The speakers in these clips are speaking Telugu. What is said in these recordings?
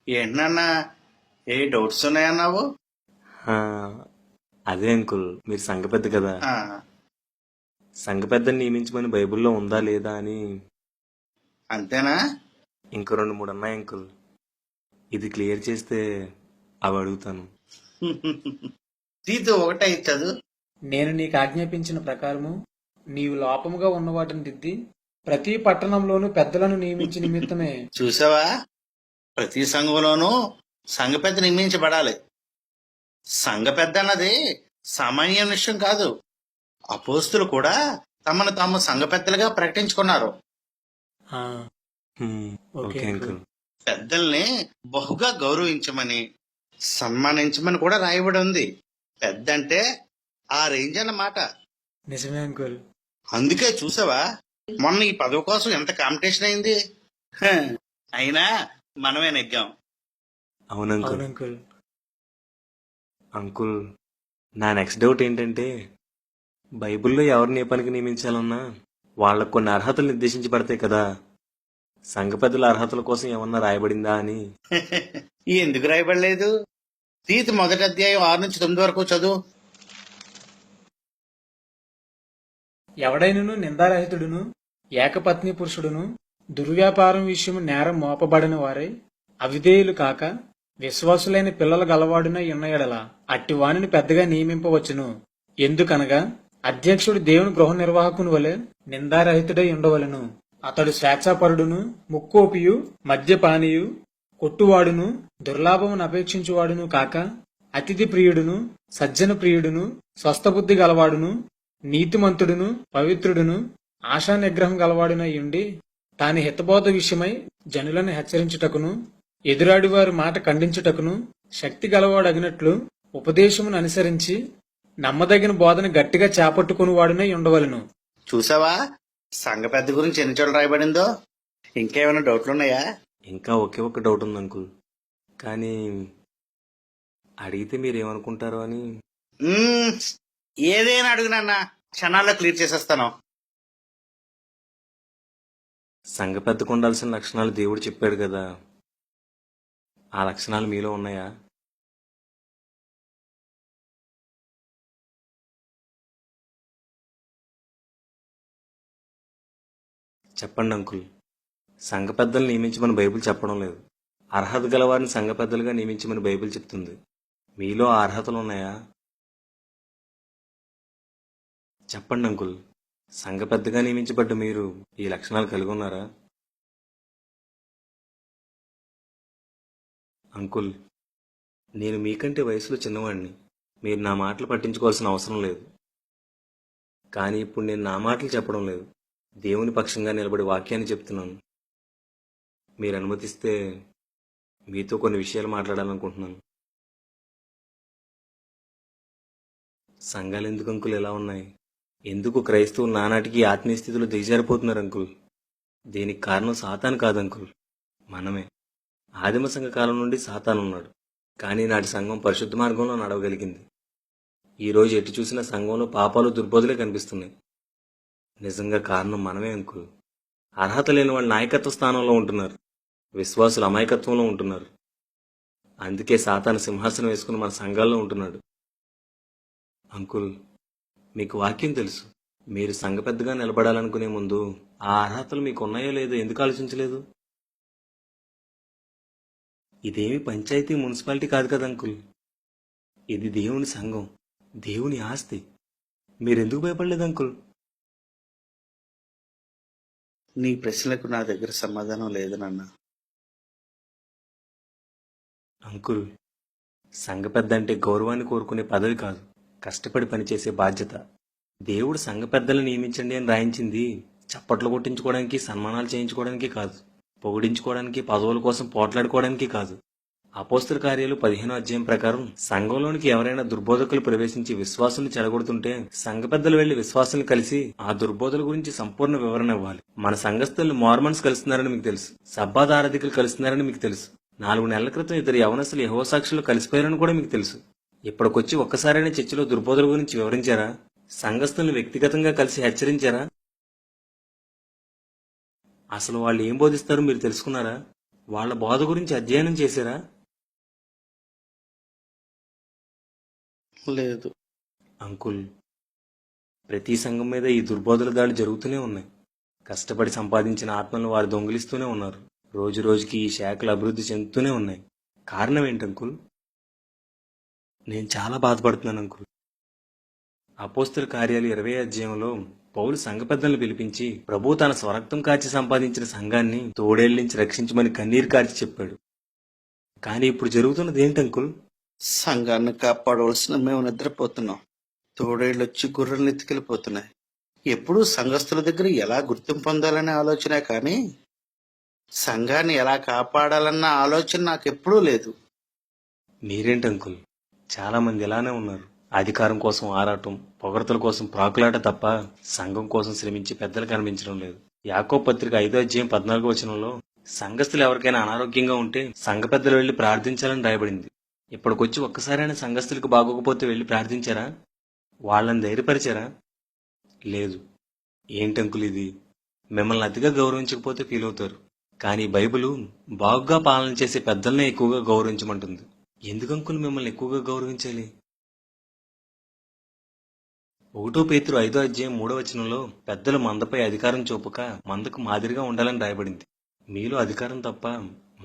ఏంటన్నా ఏ డౌట్స్ ఉన్నాయన్నావు? ఆ, అదే అంకుల్, మీరు సంఘ పెద్ద కదా. ఆ, సంఘ పెద్దని నియమించమని బైబిల్లో ఉందా లేదా అని అంతేనా? ఇంకో రెండు మూడు ఉన్నాయి అంకుల్. ఇది క్లియర్ చేస్తే అవి అడుగుతాను. తీతు ఒకటే ఇచ్చదు. నేను నీకు ఆజ్ఞాపించిన ప్రకారము నీవు లోపముగా ఉన్న వాటిని దిద్ది ప్రతి పట్టణంలోనూ పెద్దలను నియమించి నిమిత్తమే చూసావా, ప్రతి సంఘంలోనూ సంఘ పెద్ద నియమించబడాలి. సంఘ పెద్ద అన్నది సామాన్య విషయం కాదు. అపోస్తులు కూడా తమను తాము సంఘ పెద్దలుగా ప్రకటించుకున్నారు. ఆ, హ్మ్, ఓకే ఓకే అంకుల్. పెద్దల్ని బహుగా గౌరవించమని, సన్మానించమని కూడా రాయబడి ఉంది. పెద్ద అంటే ఆ రేంజ్ అన్నమాట. నిజమే అంకుల్. అందుకే చూసావా, మొన్న ఈ పదవి కోసం ఎంత కాంపిటీషన్ అయింది. హ, అయినా మనమే నెగ్గాం. అవును అంకుల్. అవును అంకుల్. అంకుల్, నా నెక్స్ట్ డౌట్ ఏంటంటే, బైబిల్లో ఎవరిని ఏ పనికి నియమించాలన్నా వాళ్ళకు కొన్ని అర్హతలు నిర్దేశించబడతాయి కదా. సంఘ పెద్దల అర్హతల కోసం ఏమన్నా రాయబడిందా అని. ఎందుకు రాయబడలేదు? తీతు మొదటి అధ్యాయం 6 నుంచి 9 వరకు చదువు. ఎవడైనను నిందారహితుడును ఏకపత్ని పురుషుడును దుర్వ్యాపారం విషయము నేరం మోపబడిన వారై అవిధేయులు కాక విశ్వాసులైన పిల్లలు గలవాడునై ఉన్న ఎడల అట్టి వానిని పెద్దగా నియమింపవచ్చును. ఎందుకనగా అధ్యక్షుడు దేవుని గృహ నిర్వాహకుని వలె నిందారహితుడై ఉండవలెను. అతడు స్వేచ్ఛాపరుడును ముక్కోపియు మద్యపానీయు కొట్టువాడును దుర్లాభమును అపేక్షించువాడును కాక అతిథి ప్రియుడును సజ్జన ప్రియుడును స్వస్థబుద్ధి గలవాడును నీతిమంతుడును పవిత్రుడును ఆశా నిగ్రహం గలవాడునై ఉండి తాని హితబోధ విషయమై జనులను హెచ్చరించుటకును ఎదురాడివారి మాట ఖండించుటకును శక్తి గలవాడగినట్లు ఉపదేశమును అనుసరించి నమ్మదగిన బోధన గట్టిగా చేపట్టుకుని వాడునై ఉండవలెను. చూసావా, సంఘ పెద్ద గురించి ఎన్ని చోట్ల రాయబడిందో. ఇంకేమైనా డౌట్లున్నాయా? ఇంకా ఒకే ఒక డౌట్ ఉంది అంకుల్, కానీ అడిగితే మీరేమనుకుంటారో అని. మ్మ్, ఏదైనా అడుగునన్నా, క్షణాల్లో క్లియర్ చేసేస్తాను. సంఘ పెద్దకు ఉండాల్సిన లక్షణాలు దేవుడు చెప్పాడు కదా, ఆ లక్షణాలు మీలో ఉన్నాయా? చెప్పండి అంకుల్. సంఘ పెద్దలు నియమించమని బైబిల్ చెప్పడం లేదు. అర్హత గలవారిని సంఘ పెద్దలుగా నియమించమని బైబిల్ చెప్తుంది. మీలో ఆ అర్హతలు ఉన్నాయా? చెప్పండి అంకుల్. సంఘ పెద్దగా నియమించబడ్డ మీరు ఈ లక్షణాలు కలిగి ఉన్నారా? అంకుల్, నేను మీకంటే వయసులో చిన్నవాడిని. మీరు నా మాటలు పట్టించుకోవాల్సిన అవసరం లేదు. కానీ ఇప్పుడు నేను నా మాటలు చెప్పడం లేదు, దేవుని పక్షంగా నిలబడి వాక్యాన్ని చెప్తున్నాను. మీరు అనుమతిస్తే మీతో కొన్ని విషయాలు మాట్లాడాలనుకుంటున్నాను. సంఘాలు ఎందుకు అంకుల్ ఎలా ఉన్నాయి? ఎందుకు క్రైస్తవులు నానాటికి ఆత్మీయ స్థితిలో దిగజారిపోతున్నారు అంకుల్? దీనికి కారణం సాతాను కాదు అంకుల్, మనమే. ఆదిమ సంఘ కాలం నుండి సాతాను ఉన్నాడు, కానీ నాటి సంఘం పరిశుద్ధ మార్గంలో నడవగలిగింది. ఈరోజు ఎటు చూసినా సంఘంలో పాపాలు దుర్బోధులే కనిపిస్తున్నాయి. నిజంగా కారణం మనమే అంకుల్. అర్హత లేని వాళ్ళు నాయకత్వ స్థానంలో ఉంటున్నారు, విశ్వాసులు అమాయకత్వంలో ఉంటున్నారు. అందుకే సాతాను సింహాసనం వేసుకుని మన సంఘాల్లో ఉంటున్నాడు. అంకుల్, మీకు వాక్యం తెలుసు. మీరు సంఘ పెద్దగా నిలబడాలనుకునే ముందు ఆ అర్హతలు మీకు ఉన్నాయో లేదో ఎందుకు ఆలోచించలేదు? ఇదేమి పంచాయతీ మున్సిపాలిటీ కాదు కదా అంకుల్, ఇది దేవుని సంఘం, దేవుని ఆస్తి. మీరెందుకు భయపడలేదు అంకుల్? నీ ప్రశ్నలకు నా దగ్గర సమాధానం లేదు నాన్న. అంకుల్, సంఘ పెద్ద అంటే గౌరవాన్ని కోరుకునే పదవి కాదు, కష్టపడి పనిచేసే బాధ్యత. దేవుడు సంఘ పెద్దలను నియమించండి అని రాయించింది చప్పట్లు కొట్టించుకోవడానికి, సన్మానాలు చేయించుకోవడానికి కాదు, పొగిడించుకోవడానికి, పదవుల కోసం పోట్లాడుకోవడానికి కాదు. అపోస్తల కార్యాలు 15వ అధ్యాయం ప్రకారం సంఘంలోనికి ఎవరైనా దుర్బోధకులు ప్రవేశించి విశ్వాసుని చెడగొడుతుంటే సంఘ పెద్దలు వెళ్లి విశ్వాసుల్ని కలిసి ఆ దుర్బోధల గురించి సంపూర్ణ వివరణ ఇవ్వాలి. మన సంఘస్థులు మార్మన్స్ కలుస్తున్నారని మీకు తెలుసు, సబ్బాత్ ఆరాధికులు కలుస్తున్నారని మీకు తెలుసు. 4 నెలల క్రితం ఇద్దరు యవనస్తులు యెహోవా సాక్షులు కలిసిపోయారని కూడా మీకు తెలుసు. ఇప్పటికొచ్చి ఒక్కసారైనా చర్చిలో దుర్బోధల గురించి వివరించారా? సంఘస్థుల్ని వ్యక్తిగతంగా కలిసి హెచ్చరించారా? అసలు వాళ్ళు ఏం బోధిస్తారో మీరు తెలుసుకున్నారా? వాళ్ళ బోధ గురించి అధ్యయనం చేశారా? లేదు. అంకుల్, ప్రతి సంఘం మీద ఈ దుర్బోధల దాడులు జరుగుతూనే ఉన్నాయి. కష్టపడి సంపాదించిన ఆత్మలను వారు దొంగిలిస్తూనే ఉన్నారు. రోజు రోజుకి ఈ శాఖలు అభివృద్ధి చెందుతూనే ఉన్నాయి. కారణం ఏంటి అంకుల్? నేను చాలా బాధపడుతున్నాను అంకుల్. అపోస్తల కార్యాలు 20 అధ్యాయంలో పౌలు సంఘ పెద్దలను పిలిపించి ప్రభు తన స్వరక్తం కార్చి సంపాదించిన సంఘాన్ని తోడేళ్ల నుంచి రక్షించమని కన్నీరు కార్చి చెప్పాడు. కానీ ఇప్పుడు జరుగుతున్నది ఏంటి అంకుల్? సంఘాన్ని కాపాడవలసిన మేము నిద్రపోతున్నాం. తోడేళ్ళు వచ్చి గుర్రెల్ని ఎత్తుకెళ్ళిపోతున్నాయి. ఎప్పుడూ సంఘస్థుల దగ్గర ఎలా గుర్తింపు పొందాలనే ఆలోచనే కానీ సంఘాన్ని ఎలా కాపాడాలన్న ఆలోచన నాకు ఎప్పుడూ లేదు. మీరేంటి అంకుల్, చాలా మంది ఇలానే ఉన్నారు. అధికారం కోసం ఆరాటం, పొగడతల కోసం ప్రాకులాట తప్ప సంఘం కోసం శ్రమించి పెద్దలు కనిపించడం లేదు. యాకోబు పత్రిక 5వ అధ్యాయం 14వ వచనంలో సంఘస్థులు ఎవరికైనా అనారోగ్యంగా ఉంటే సంఘ పెద్దలు వెళ్లి ప్రార్థించాలని రాయబడింది. ఇప్పటికొచ్చి ఒక్కసారైనా సంఘస్థులకు బాగోకపోతే వెళ్లి ప్రార్థించారా? వాళ్ళని ధైర్యపరిచారా? లేదు. ఏంటంకుల్ ఇది? మిమ్మల్ని అతిగా గౌరవించకపోతే ఫీల్ అవుతారు. కానీ బైబిలు బాగుగా పాలన చేసే పెద్దలనే ఎక్కువగా గౌరవించమంటుంది. ఎందుకంకుల్ మిమ్మల్ని ఎక్కువగా గౌరవించాలి? 1 పేతురు 5వ అధ్యాయం 3వ వచనంలో పెద్దలు మందపై అధికారం చూపక మందకు మాదిరిగా ఉండాలని రాయబడింది. మీలో అధికారం తప్ప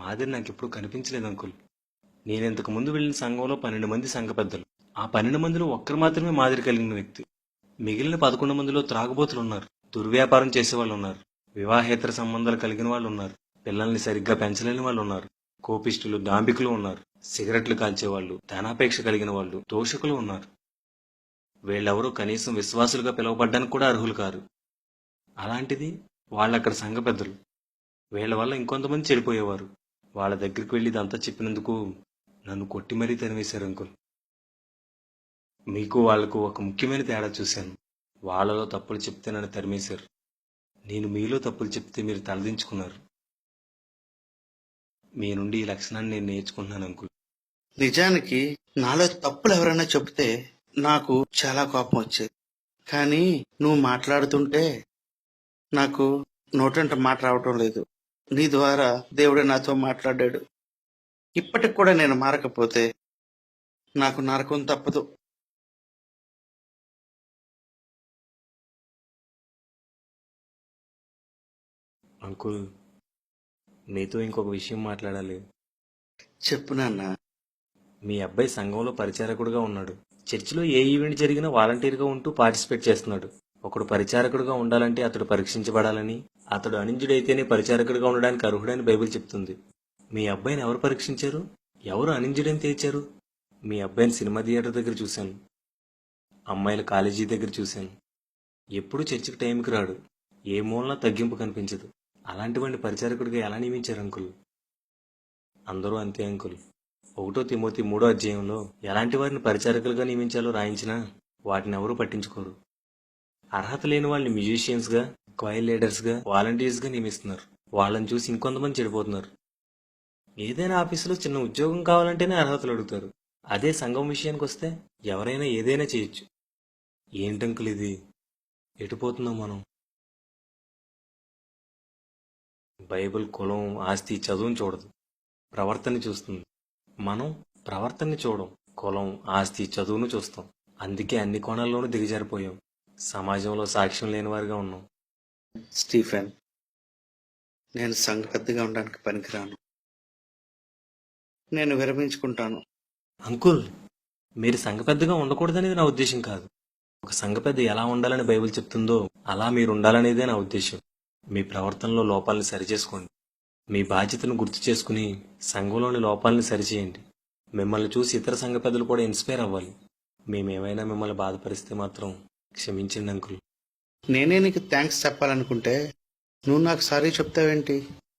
మాదిరి నాకెప్పుడు కనిపించలేదు అంకుల్. నేనింతకు ముందు వెళ్లిన సంఘంలో 12 మంది సంఘ పెద్దలు. ఆ 12 మందిలో ఒక్కరు మాత్రమే మాదిరి కలిగిన వ్యక్తి. మిగిలిన 11 మందిలో త్రాగుబోతులు ఉన్నారు, దుర్వ్యాపారం చేసేవాళ్ళు ఉన్నారు, వివాహేతర సంబంధాలు కలిగిన వాళ్ళు ఉన్నారు, పిల్లల్ని సరిగ్గా పెంచలేని వాళ్ళు ఉన్నారు, కోపిష్టులు, డాంబికులు ఉన్నారు, సిగరెట్లు కాల్చేవాళ్ళు, ధనాపేక్ష కలిగిన వాళ్ళు, దోషకులు ఉన్నారు. వీళ్ళెవరూ కనీసం విశ్వాసులుగా పిలువబడ్డానికి కూడా అర్హులు కారు. అలాంటిది వాళ్ళక్కడ సంఘ పెద్దలు. వీళ్ళ వల్ల ఇంకొంతమంది చెడిపోయేవారు. వాళ్ళ దగ్గరికి వెళ్ళి ఇదంతా చెప్పినందుకు నన్ను కొట్టి మరీ తరిమేశారు అంకుల్. మీకు వాళ్లకు ఒక ముఖ్యమైన తేడా చూశాను. వాళ్ళలో తప్పులు చెప్తే నన్ను తరిమేశారు. నేను మీలో తప్పులు చెప్తే మీరు తలదించుకున్నారు. మీ నుండి ఈ లక్షణాన్ని నేను నేర్చుకుంటున్నాను అంకుల్. నిజానికి నాలో తప్పులు ఎవరైనా చెబితే నాకు చాలా కోపం వచ్చేది. కానీ నువ్వు మాట్లాడుతుంటే నాకు నోటంట మాట రావటం లేదు. నీ ద్వారా దేవుడే నాతో మాట్లాడాడు. ఇప్పటికి కూడా నేను మారకపోతే నాకు నరకం తప్పదు. అంకుల్, మీతో ఇంకొక విషయం మాట్లాడాలి. చెప్పు నాన్న. మీ అబ్బాయి సంఘంలో పరిచారకుడుగా ఉన్నాడు. చర్చిలో ఏ ఈవెంట్ జరిగినా వాలంటీర్గా ఉంటూ పార్టిసిపేట్ చేస్తున్నాడు. ఒకడు పరిచారకుడుగా ఉండాలంటే అతడు పరీక్షించబడాలని, అతడు అనింజుడైతేనే పరిచారకుడిగా ఉండడానికి అర్హుడని బైబిల్ చెప్తుంది. మీ అబ్బాయిని ఎవరు పరీక్షించారు? ఎవరు అనింజుడని తేల్చారు? మీ అబ్బాయిని సినిమా థియేటర్ దగ్గర చూశాను, అమ్మాయిల కాలేజీ దగ్గర చూశాను. ఎప్పుడూ చర్చికి టైంకి రాడు. ఏ మూలన తగ్గింపు కనిపించదు. అలాంటి వాడిని పరిచారకుడిగా ఎలా నియమించారు అంకుల్? అందరూ అంతే అంకుల్. 1 తిమోతి 3వ అధ్యాయంలో ఎలాంటి వారిని పరిచారకులుగా నియమించాలో రాయించినా వాటిని ఎవరూ పట్టించుకోరు. అర్హత లేని వాళ్ళని మ్యూజిషియన్స్గా, క్వైర్ లీడర్స్గా, వాలంటీర్స్గా నియమిస్తున్నారు. వాళ్ళని చూసి ఇంకొంతమంది చెడిపోతున్నారు. ఏదైనా ఆఫీసులో చిన్న ఉద్యోగం కావాలంటేనే అర్హతలు అడుగుతారు. అదే సంఘం విషయానికి వస్తే ఎవరైనా ఏదైనా చేయొచ్చు. ఏంటంకుల్ ఇది? ఎటుపోతున్నాం మనం? బైబిల్ కులం, ఆస్తి, చదువుని చూడదు, ప్రవర్తన చూస్తుంది. మనం ప్రవర్తనని చూడం, కులం, ఆస్తి, చదువును చూస్తాం. అందుకే అన్ని కోణాల్లోనూ దిగజారిపోయాం. సమాజంలో సాక్ష్యం లేని వారిగా ఉన్నాం. స్టీఫెన్, నేను సంఘ పెద్దగా ఉండడానికి పనికిరాను. నేను విరమించుకుంటాను. అంకుల్, మీరు సంఘ పెద్దగా ఉండకూడదనేది నా ఉద్దేశం కాదు. ఒక సంఘ పెద్ద ఎలా ఉండాలని బైబిల్ చెప్తుందో అలా మీరు ఉండాలనేదే నా ఉద్దేశం. మీ ప్రవర్తనలో లోపాలను సరిచేసుకోండి. మీ బాధ్యతను గుర్తు చేసుకుని సంఘంలోని లోపాలను సరిచేయండి. మిమ్మల్ని చూసి ఇతర సంఘ పెద్దలు కూడా ఇన్స్పైర్ అవ్వాలి. మేమేమైనా మిమ్మల్ని బాధపరిస్తే మాత్రం క్షమించండి అంకుల్. నేనే నీకు థ్యాంక్స్ చెప్పాలనుకుంటే నువ్వు నాకు సారీ చెప్తావేంటి?